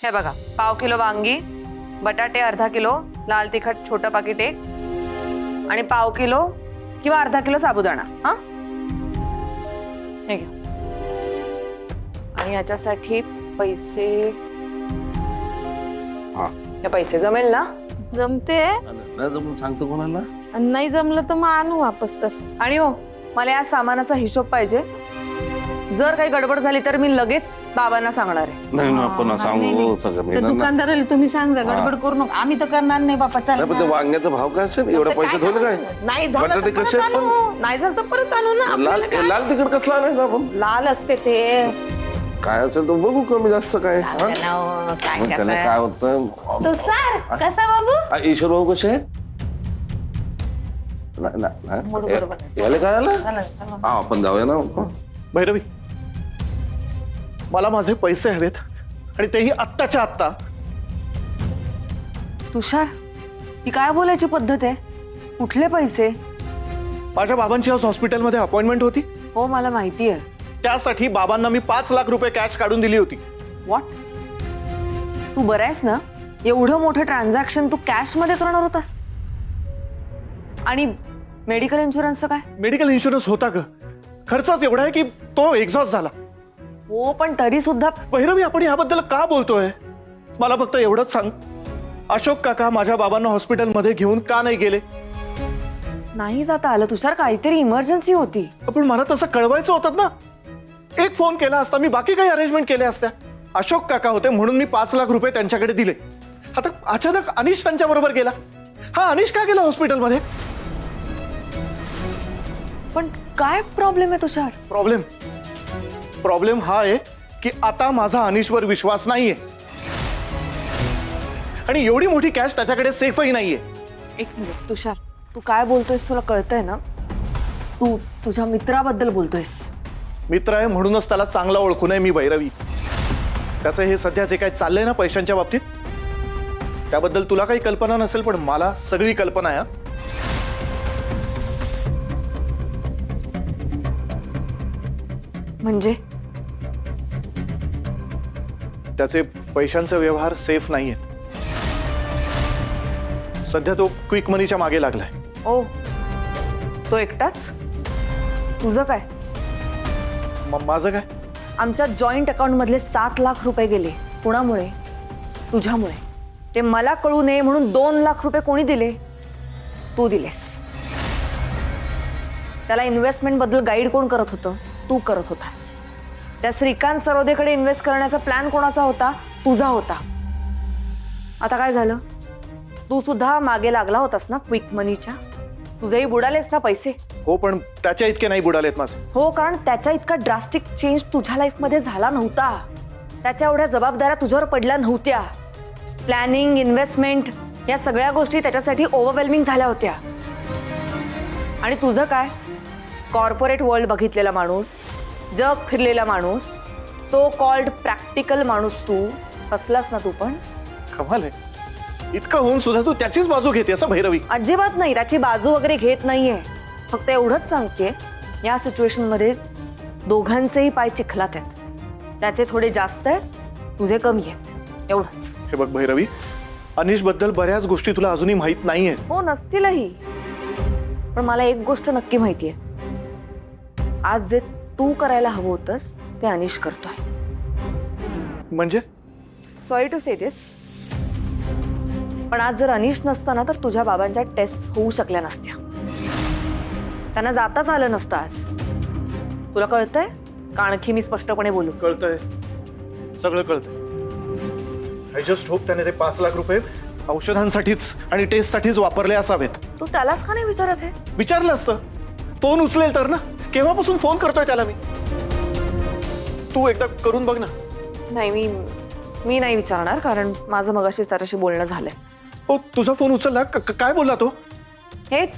हे बघा, पाव किलो वांगी, बटाटे अर्धा किलो, लाल तिखट छोटं पाकिट एक आणि पाव किलो किंवा अर्धा किलो साबुदाणा. हा, हे घ्या. आणि याच्यासाठी पैसे, हे पैसे जमेल ना? जमते. नाही जमून सांगतो कोणाला. नाही जमलं तर मग आणू वापस तसं. आणि हो, मला या सामानाचा हिशोब पाहिजे. जर काही गडबड झाली तर मी लगेच बाबांना सांगणार आहे. नाही ना, आपण सांगू सगळं. तर दुकानदाराला तुम्ही सांगा, गडबड करू नका. आम्ही तर करणार नाही बापा. चला. पण ते वांग्याचा भाव काय असेल? एवढा पैसे थोडे काय? नाही झालं तर बटाटे परत कसे आणू. नाही झालं तर परत आणू ना. लाल लाल तिखट कसला आणायचं आपण? लाल असते ते. काय असेल तर बघू, कमी जास्त काय. हा? काय मग त्याला करताय? काय होतं? तो सर कसा बाबू? ईश्वर भाऊ कसे आहेत? याला काय आलं? चला चला. हा, आपण जाऊया ना. भैरवी, मला माझे पैसे हवेत आणि तेही आत्ताच्या आत्ता. तुषार, ही काय बोलायची पद्धत आहे? कुठले पैसे? माझ्या बाबांची आज हॉस्पिटलमध्ये अपॉइंटमेंट होती. हो, मला माहिती आहे. त्यासाठी बाबांना मी 5 लाख रुपये कॅश काढून दिली होती. व्हॉट? तू बरं आहेस ना? एवढं मोठं ट्रान्झॅक्शन तू कॅश मध्ये करणार होतास? आणि मेडिकल इन्शुरन्सचं काय? मेडिकल इन्शुरन्स होता ग, खर्चच एवढा आहे की तो एक्झॉस्ट झाला. हो, पण तरी सुद्धा. भैरवी, आपण याबद्दल का बोलतोय? मला फक्त एवढंच सांग, अशोक काका माझ्या बाबांना हॉस्पिटलमध्ये घेऊन का नाही गेले? नाही जाता आलं तुषार, काहीतरी इमर्जन्सी होती. पण मला तसं कळवायचं होतं ना. एक फोन केला असता, मी बाकी काही अरेंजमेंट केल्या असत्या. अशोक काका होते म्हणून मी 5 लाख रुपये त्यांच्याकडे दिले. आता अचानक अनिश त्यांच्या बरोबर गेला. हा, अनिश का गेला हॉस्पिटलमध्ये? पण काय प्रॉब्लेम आहे तुषार? प्रॉब्लेम हा आहे की आता माझा अनिशवर विश्वास नाहीये आणि एवढी मोठी कॅश त्याच्याकडे सेफही नाहीये. एक मिनिट तुषार, तू काय बोलतोयस तुला कळतंय ना? तू तुझ्या मित्राबद्दल बोलतोयस. मित्र आहे म्हणूनच त्याला चांगला ओळखू नये मी, भैरवी. त्याचं हे सध्या जे काय चाललंय ना पैशांच्या बाबतीत, त्याबद्दल तुला काही कल्पना नसेल, पण मला सगळी कल्पना आहे. म्हणजे त्याचे पैशांचे व्यवहार सेफ नाहीयेत. सध्या तो क्विक मनीच्या मागे लागलाय. ओ, तो एकटाच? तुझं काय? माझं काय? आमच्या जॉईंट अकाउंट मधले 7 लाख रुपये गेले. कुणामुळे? तुझ्यामुळे. ते मला कळू नये म्हणून 2 लाख रुपये कोणी दिले? तू दिलेस. त्याला इन्व्हेस्टमेंट बद्दल गाईड कोण करत होतं? तू करत होतास. त्या श्रीकांत सरोदेकडे इन्व्हेस्ट करण्याचा प्लॅन कोणाचा होता? तुझा होता. आता काय झालं? तू सुद्धा मागे लागला होतास ना क्विक मनीच्या. तुझेही बुडालेस ना पैसे. हो, पण त्याच्या इतके नाही बुडालेत माझे. हो, कारण त्याच्या इतका ड्रास्टिक चेंज तुझ्या लाईफमध्ये झाला नव्हता. त्याच्या एवढ्या जबाबदाऱ्या तुझ्यावर पडल्या नव्हत्या. प्लॅनिंग, इन्व्हेस्टमेंट या सगळ्या गोष्टी त्याच्यासाठी ओव्हरवेल्मिंग झाल्या होत्या. आणि तुझं काय? कॉर्पोरेट वर्ल्ड बघितलेला माणूस, जग फिरलेला माणूस, सो कॉल्ड प्रॅक्टिकल माणूस तू असलास ना. तू पण कमाल आहे. इतकं होऊन सुद्धा तू त्याचीच बाजू घेते असं, भैरवी? अजिबात नाही. त्याची बाजू वगैरे घेत नाहीये. फक्त एवढंच सांगते, या सिच्युएशन मध्ये दोघांचेही पाय चिखलात आहेत. त्याचे थोडे जास्त आहेत, तुझे कमी आहेत. एवढंच. हे बघ भैरवी, अनिश बद्दल बऱ्याच गोष्टी तुला अजूनही माहित नाहीये. हो, नसतीलही. पण मला एक गोष्ट नक्की माहितीये, आज जे तू करायला हवं होतंस ते अनिश करतोय. म्हणजे? सॉरी टू से दिस, पण आज जर अनिश नसता ना तर तुझ्या बाबांच्या टेस्ट होऊ शकल्या नसत्या. त्यांना जाताच आलं नसतं आज. तुला कळतंय का आणखी मी स्पष्टपणे बोलू? कळतंय, सगळं कळतंय. आय जस्ट होप त्याने ते 5 लाख रुपये औषधांसाठीच आणि टेस्टसाठीच वापरले असावेत. तू त्यालाच का नाही विचारत आहे? विचारलं असतं, फोन उचलेल तर ना. केव्हापासून फोन करतोय त्याला मी. तू एकदा करून बघ ना. नाही, मी नाही विचारणार, कारण माझं मगाशीच त्याच्याशी बोलणं झालंय. हो, तुझा फोन उचलला? काय बोलला तो? हेच,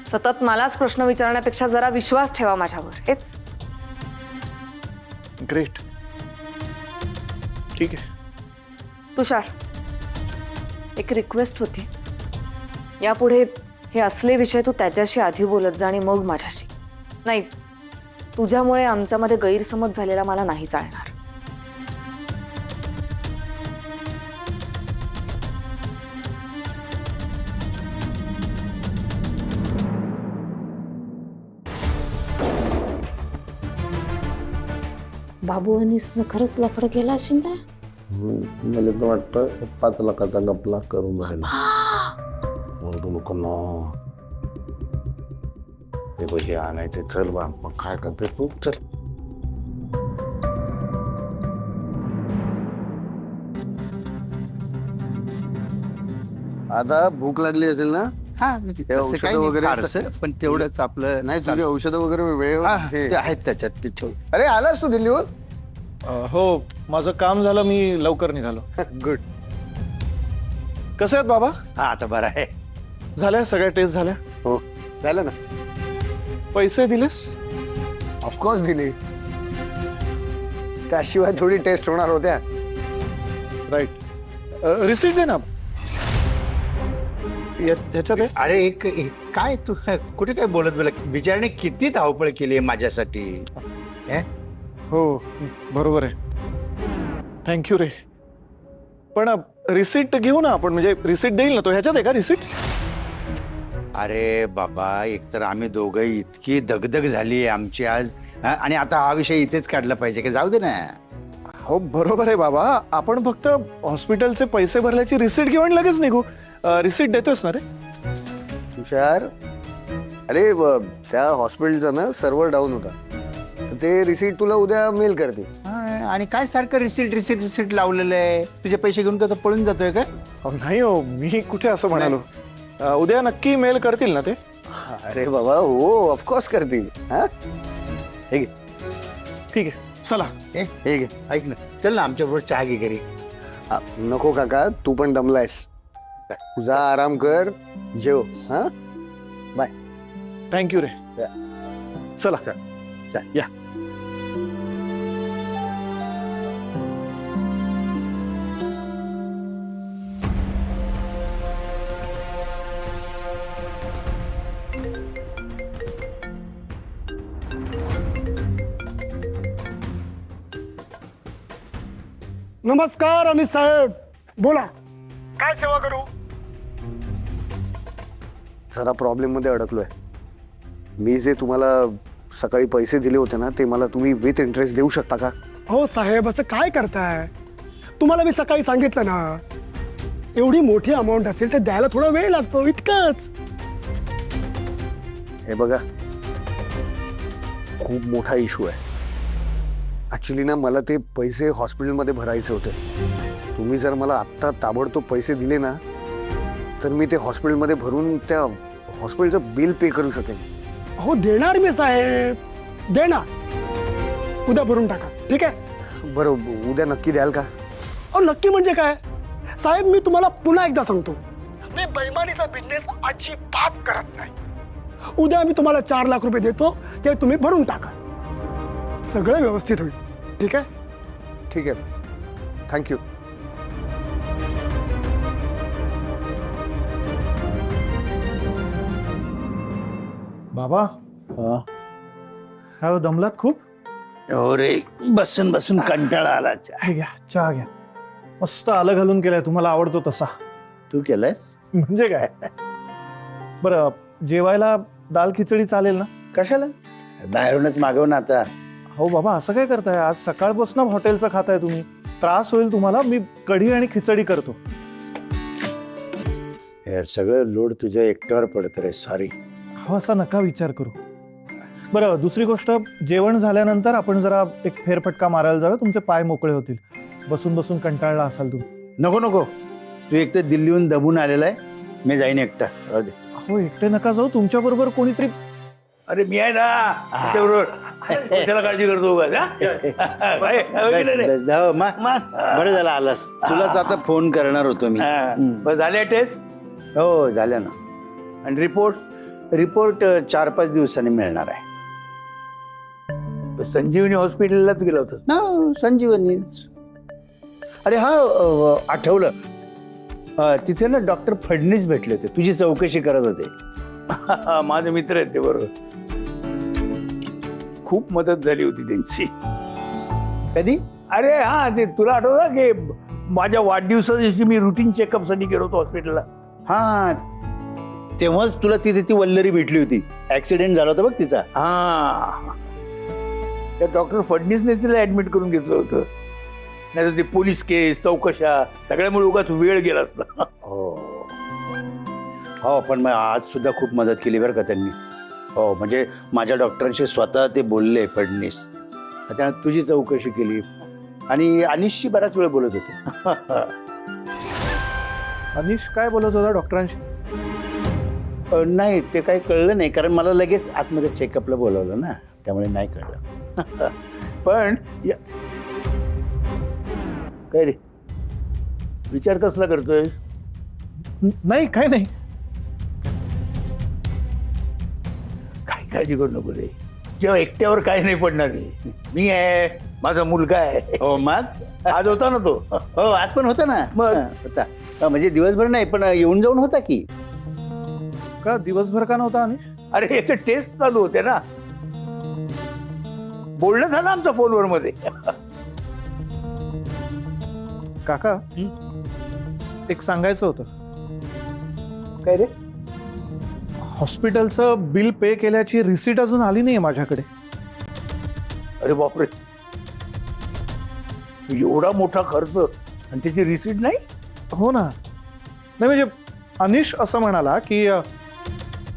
सतत मलाच प्रश्न विचारण्यापेक्षा जरा विश्वास ठेवा माझ्यावर. हेच. ग्रेट, ठीक आहे. तुषार, एक रिक्वेस्ट होती. यापुढे हे असले विषय तू त्याच्याशी आधी बोलत जा आणि मग माझ्याशी. नाही, तुझ्यामुळे आमच्यामध्ये गैरसमज झालेला मला नाही चालणार. बाबू अनिसनं खरंच लफडं केलं असेल ना. मला तर वाटतं 5 लाखाचा गपला करून राहिला म्हणतो नको ना हे बघ हे आणायचे चल बा मग काय करते तू चल आता भूक लागली असेल ना हा ते तसं औषधं काही नाही वगैरे फारसं, पण तेवढंच आपलं नाही तुझे औषधं वगैरे वेळेवर ते आहेत त्याच्यात ते ठेव. अरे आलास तू दिल्लीवर हो माझं काम झालं मी लवकर निघालो. गुड. कसे आहेत बाबा? हा आता बरं आहे. झाल्या सगळ्या टेस्ट झाल्या? हो झालं ना पैसे दिलेस? ऑफकोर्स दिली त्याशिवाय थोडी टेस्ट होणार होत्या राईट रिसीट दे ना. ह्याच्यात आहे. अरे काय तू कुठे काय बोलत बोला बिचारने किती धावपळ केली आहे माझ्यासाठी. हे? हो बरोबर आहे. थँक्यू रे. पण रिसीट घेऊ ना आपण म्हणजे रिसीट देईल ना तो. ह्याच्यात आहे का रिसीट? अरे बाबा एकतर आम्ही दोघंही इतकी दगदग झाली आहे आमची आज आणि आता हा विषय इथेच काढला पाहिजे की जाऊ दे ना. हो बरोबर आहे बाबा. आपण फक्त हॉस्पिटलचे पैसे भरल्याची रिसीट घेऊन लगेच निघू. रिसीट देतोस ना रे? तुषार अरे त्या हॉस्पिटलचा ना सर्व्हर डाऊन होता तर ते रिसीट तुला उद्या मेल करते. आणि काय सारखं रिसीट लावलेलं आहे. तुझे पैसे घेऊन का पळून जातोय का? नाही हो मी कुठे असं म्हणालो. उद्या नक्की मेल करतील ना ते? अरे बाबा हो ऑफकोर्स करतील. हा हे घे ठीक आहे चला. हे घे ऐक ना चल ना आमच्याबरोबर चहा घे घरी. नको काका तू पण दमलायस. तुझा आराम कर जेव. हा बाय. थँक्यू रे. चला या. नमस्कार अनिस साहेब, बोला काय सेवा करू? जरा प्रॉब्लेम मध्ये अडकलोय. मी जे तुम्हाला सकाळी पैसे दिले होते ना ते मला तुम्ही विथ इंटरेस्ट देऊ शकता का? हो साहेब असं काय करताय? तुम्हाला मी सकाळी सांगितलं ना एवढी मोठी अमाऊंट असेल तर द्यायला थोडा वेळ लागतो इतकंच. हे बघा खूप मोठा इश्यू आहे. ऍक्च्युली ना मला ते पैसे हॉस्पिटलमध्ये भरायचे होते. तुम्ही जर मला आत्ता ताबडतोब पैसे दिले ना तर मी ते हॉस्पिटलमध्ये भरून त्या हॉस्पिटलचं बिल पे करू शकेन. हो देणार मी साहेब, देणार. उद्या भरून टाका ठीक आहे? बरं उद्या नक्की द्याल का? अहो नक्की म्हणजे काय साहेब, मी तुम्हाला पुन्हा एकदा सांगतो मी बेईमानीचा बिझनेस अजिबात करत नाही. उद्या मी तुम्हाला 4 लाख रुपये देतो ते तुम्ही भरून टाका. सगळं व्यवस्थित होईल ठीक आहे? ठीक आहे थँक्यू. बाबा काय दमलात खूप? हो रे बसून बसून कंटाळा आला. हे घ्या चहा घ्या. मस्त आलं घालून केलाय तुम्हाला आवडतो तसा. तू केलंस? म्हणजे काय. बरं जेवायला दाल खिचडी चालेल ना? कशाला बाहेरूनच मागव ना आता. हो बाबा असं काय करताय? आज सकाळपासून हॉटेलचं खाताय तुम्ही. त्रास होईल तुम्हाला. मी कढी आणि खिचडी करतो. यार सगळं लोड तुझ्या एकट्यावर पडत रे. सॉरी. हो असा नका विचार करू. बरं दुसरी गोष्ट जेवण झाल्यानंतर आपण जरा एक फेरफटका मारायला जाऊया. तुमचे पाय मोकळे होतील. बसून बसून कंटाळला असाल तुम्ही. नको नको तू एक तर दिल्लीहून दबून आलेला आहे. मी जाईन एकटा. राहू दे. हो एकटे नका जाऊ. तुमच्या बरोबर कोणीतरी. अरे मी आहे ना त्याच्याबरोबर. त्याला काळजी करतो बस, बस, हो, बरं झालं आलास. तुलाच आता फोन करणार होतो मी. झाले टेस्ट? हो झाल्या ना. आणि रिपोर्ट? रिपोर्ट 4-5 दिवसांनी मिळणार आहे. संजीवनी हॉस्पिटललाच गेला होता ना? संजीवनीच. अरे हा आठवलं. तिथे ना डॉक्टर फडणीस भेटले होते. तुझी चौकशी करत होते. माझे मित्र आहेत ते. बरोबर खूप मदत झाली होती त्यांची. कधी? अरे हा ते तुला आठवतं की माझ्या वाढदिवसा दिवशी मी रुटीन चेकअप साठी गेलो होतो हॉस्पिटलला. हा तेव्हाच तुला तिथे ती वल्लरी भेटली होती. ऍक्सिडेंट झाला होता बघ तिचा. हा त्या डॉक्टर फडणीसने तिला ऍडमिट करून घेतलं होतं. नाही तर ते पोलीस केस चौकशा सगळ्यामुळे उगाच वेळ गेला असता. हो हो, पण मग आज सुद्धा खूप मदत केली बरं का त्यांनी. हो, म्हणजे माझ्या डॉक्टरांशी स्वतः ते बोलले फडणीस. त्यानं तुझी चौकशी केली आणि अनिशशी बराच वेळ बोलत होते. अनिश काय बोलत होता डॉक्टरांशी? नाही, ते काही कळलं नाही, कारण मला लगेच आतमध्ये चेकअपला बोलवलं ना, त्यामुळे नाही कळलं. पण काय रे विचार कसला करतोय? नाही, काय नाही. काय काळजी करू नको रे, जेव्हा एकट्यावर काय नाही पडणार आहे. मी आहे, माझा मुलगा आहे. हो मग आज होता ना तो. हो, आज पण होता ना. मग? होता. म्हणजे दिवसभर नाही, पण येऊन जाऊन होता की. का दिवसभर का नव्हता अनिश? अरे याचे टेस्ट चालू होते ना, बोलणं झालं आमच्या फोनवर मध्ये. काका, एक सांगायचं होतं. काय रे? हॉस्पिटलचं बिल पे केल्याची रिसीट अजून आली नाहीये माझ्याकडे. अरे बापरे, एवढा मोठा खर्च आणि त्याची रिसीट नाही? हो ना. नाही म्हणजे अनिश असं म्हणाला की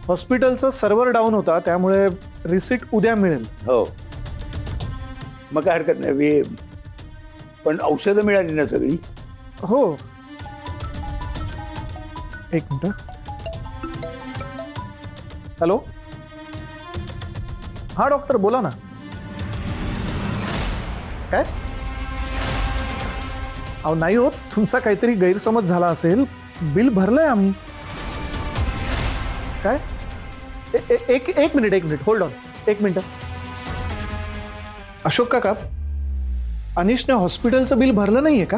हॉस्पिटलचं सर्व्हर डाऊन होता, त्यामुळे रिसीट उद्या मिळेल. हो, मग काय हरकत नाही. पण औषधं मिळाली ना सगळी? हो. एक मिनिट. हॅलो, हा डॉक्टर बोला ना. काय? अहो नाही हो, तुमचा काहीतरी गैरसमज झाला असेल. बिल भरलंय आम्ही. काय? एक मिनिट होल्ड ऑन. एक मिनिट. अशोक काका, अनिशने हॉस्पिटलचं बिल भरलं नाहीये का?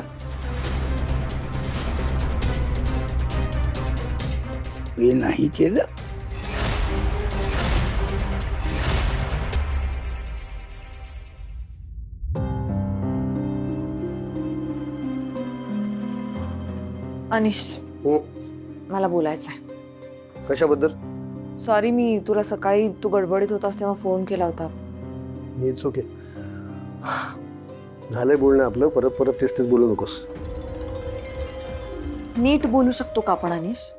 हे नाही केलं. अनिश, मला बोलायचं आहे. कशाबद्दल? सॉरी, मी तुला सकाळी तू गडबडीत होतास तेव्हा फोन केला होता. It's okay. झालंय बोलणं आपलं, परत तेच बोलू नकोस. नीट बोलू शकतो का आपण अनिश?